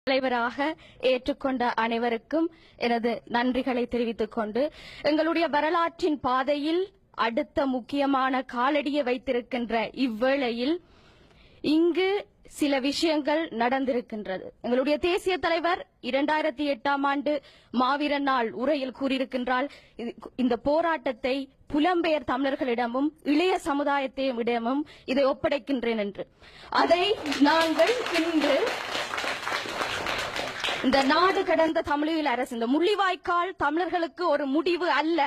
தலைவராக ஏற்றுக்கொண்ட அனைவருக்கும் எனது நன்றிகளை தெரிவித்துக் கொண்டு எங்களுடைய வரலாற்றின் பாதையில் அடுத்த முக்கியமான காலடியை வைத்திருக்கின்ற இவ்வேளையில் இங்கு சில விஷயங்கள் நடந்திருக்கின்றது. எங்களுடைய தேசிய தலைவர் 2008ஆம் ஆண்டு மாவீரர் நாள் உரையில் கூறியிருக்கின்றால் இந்த போராட்டத்தை புலம்பெயர் தமிழர்களிடமும் இளைய சமுதாயத்திடமும் இதை ஒப்படைக்கின்றேன் என்று. அதை நாங்கள் இன்று இந்த நாடு கடந்த தமிழீழ அரசு இந்த முள்ளிவாய்க்கால் தமிழர்களுக்கு ஒரு முடிவு அல்ல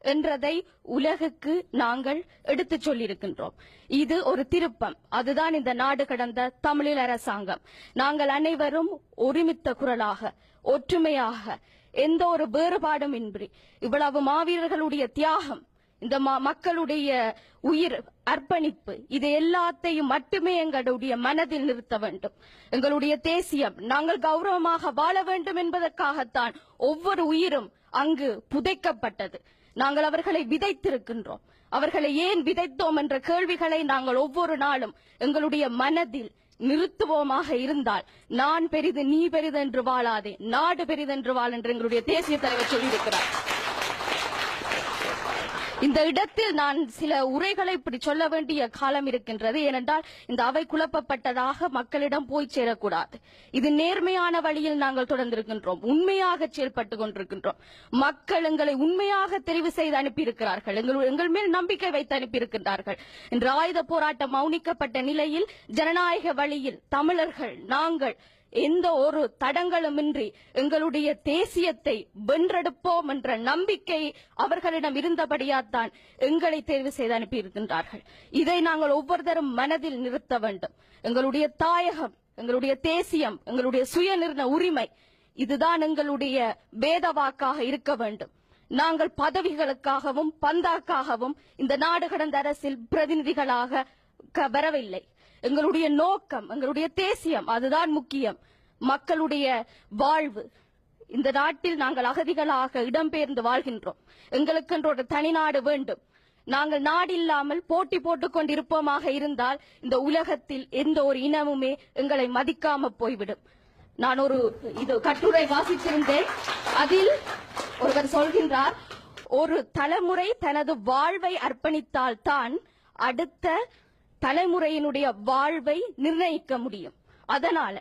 என்றதை உலகுக்கு நாங்கள் எடுத்துச் சொல்லியிருக்கின்றோம். இது ஒரு திருப்பம். அதுதான் இந்த நாடு கடந்த தமிழீழ அரசாங்கம். நாங்கள் அனைவரும் ஒருமித்த குரலாக ஒற்றுமையாக எந்த ஒரு வேறுபாடும் இன்றி இவ்வளவு மாவீரர்களுடைய தியாகம், இந்த மக்களுடைய உயிர் அர்ப்பணிப்பு, இது எல்லாத்தையும் மட்டுமே எங்களுடைய மனதில் நிறுத்த வேண்டும். எங்களுடைய தேசியம் நாங்கள் கௌரவமாக வாழ வேண்டும் என்பதற்காகத்தான் ஒவ்வொரு உயிரும் அங்கு புதைக்கப்பட்டது. நாங்கள் அவர்களை விதைத்திருக்கின்றோம். அவர்களை ஏன் விதைத்தோம் என்ற கேள்விகளை நாங்கள் ஒவ்வொரு நாளும் எங்களுடைய மனதில் நிறுத்துவோமாக இருந்தால், நான் பெரிது நீ பெரிது என்று வாழாதே, நாடு பெரிதென்று வாழ் என்று எங்களுடைய தேசிய தலைவர் சொல்லியிருக்கிறார். இந்த இடத்தில் நான் சில உரைகளை இப்படி சொல்ல வேண்டிய காலம் இருக்கின்றது. ஏனென்றால் இந்த அவை குழப்பப்பட்டதாக மக்களிடம் போய் சேரக்கூடாது. இது நேர்மையான வழியில் நாங்கள் தொடர்ந்திருக்கின்றோம், உண்மையாக செயல்பட்டுக் கொண்டிருக்கின்றோம். மக்கள் எங்களை உண்மையாக தெரிவு செய்து அனுப்பியிருக்கிறார்கள், எங்கள் மேல் நம்பிக்கை வைத்து அனுப்பியிருக்கின்றார்கள். இன்று ஆயுத போராட்டம் மௌனிக்கப்பட்ட நிலையில் ஜனநாயக வழியில் தமிழர்கள் நாங்கள் எந்த ஒரு தடங்களுமின்றி எங்களுடைய தேசியத்தை வென்றெடுப்போம் என்ற நம்பிக்கை அவர்களிடம் இருந்தபடியாத்தான் எங்களை தேர்வு செய்து அனுப்பியிருக்கின்றார்கள். இதை நாங்கள் ஒவ்வொருத்தரும் மனதில் நிறுத்த வேண்டும். எங்களுடைய தாயகம், எங்களுடைய தேசியம், எங்களுடைய சுயநிர்ணய உரிமை, இதுதான் எங்களுடைய வேத வாக்காக இருக்க வேண்டும். நாங்கள் பதவிகளுக்காகவும் பந்தாக்காகவும் இந்த நாடு கடந்த அரசில் பிரதிநிதிகளாக வரவில்லை. எங்களுடைய நோக்கம், எங்களுடைய தேசியம், அதுதான் முக்கியம். மக்களுடைய வாழ்வு. இந்த நாட்டில் நாங்கள் அகதிகளாக இடம்பெயர்ந்து வாழ்கின்றோம். எங்களுக்கென்று ஒரு தனி நாடு வேண்டும். நாங்கள் நாடு இல்லாமல் போட்டி போட்டுக் கொண்டிருப்போமாக இருந்தால் இந்த உலகத்தில் எந்த ஒரு இனமுமே எங்களை மதிக்காம போய்விடும். நான் ஒரு கட்டுரை வாசித்திருந்தேன். அதில் ஒருவர் சொல்கின்றார், ஒரு தலைமுறை தனது வாழ்வை அர்ப்பணித்தால் தான் அடுத்த தலைமுறையினுடைய வாழ்வை நிர்ணயிக்க முடியும். அதனால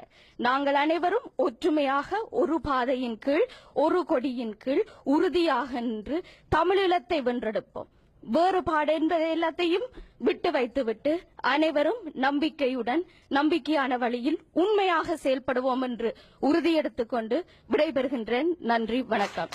நாங்கள் அனைவரும் ஒற்றுமையாக ஒரு பாதையின் கீழ் ஒரு கொடியின் கீழ் உறுதியாக நின்று தமிழீழத்தை வென்றெடுப்போம். வேறுபாடு என்பதை எல்லாத்தையும் விட்டு வைத்துவிட்டு அனைவரும் நம்பிக்கையுடன் நம்பிக்கையான வழியில் உண்மையாக செயல்படுவோம் என்று உறுதியெடுத்துக் கொண்டு விடைபெறுகின்றேன். நன்றி, வணக்கம்.